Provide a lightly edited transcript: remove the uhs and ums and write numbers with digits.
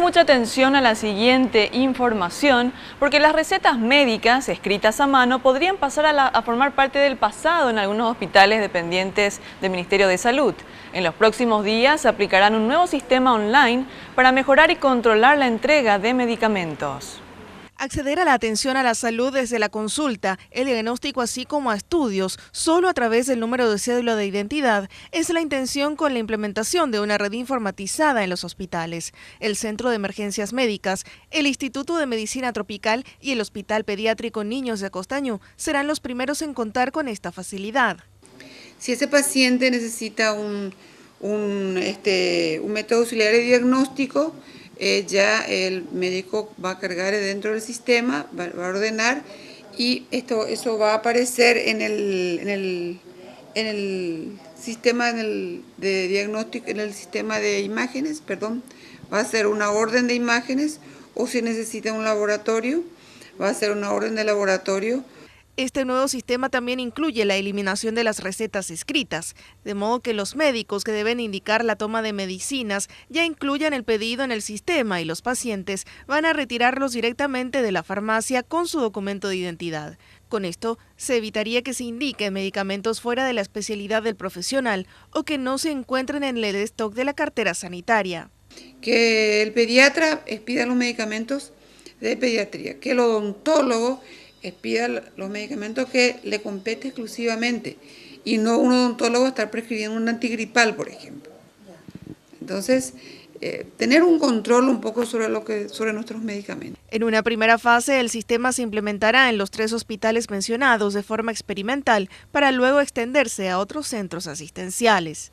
mucha atención a la siguiente información porque las recetas médicas escritas a mano podrían pasar a formar parte del pasado en algunos hospitales dependientes del Ministerio de Salud. En los próximos días se aplicarán un nuevo sistema online para mejorar y controlar la entrega de medicamentos. Acceder a la atención a la salud desde la consulta, el diagnóstico así como a estudios, solo a través del número de cédula de identidad, es la intención con la implementación de una red informatizada en los hospitales. El Centro de Emergencias Médicas, el Instituto de Medicina Tropical y el Hospital Pediátrico Niños de Acostañú serán los primeros en contar con esta facilidad. Si ese paciente necesita un método auxiliar de diagnóstico, ya el médico va a cargar dentro del sistema, va a ordenar y eso va a aparecer en el sistema de diagnóstico, en el sistema de imágenes, va a ser una orden de imágenes, o si necesita un laboratorio, va a ser una orden de laboratorio. Este nuevo sistema también incluye la eliminación de las recetas escritas, de modo que los médicos que deben indicar la toma de medicinas ya incluyan el pedido en el sistema y los pacientes van a retirarlos directamente de la farmacia con su documento de identidad. Con esto se evitaría que se indiquen medicamentos fuera de la especialidad del profesional o que no se encuentren en el stock de la cartera sanitaria. Que el pediatra expida los medicamentos de pediatría, que el odontólogo expida los medicamentos que le compete exclusivamente y no un odontólogo estar prescribiendo un antigripal, por ejemplo. Entonces, tener un control un poco sobre nuestros medicamentos. En una primera fase, el sistema se implementará en los 3 hospitales mencionados de forma experimental para luego extenderse a otros centros asistenciales.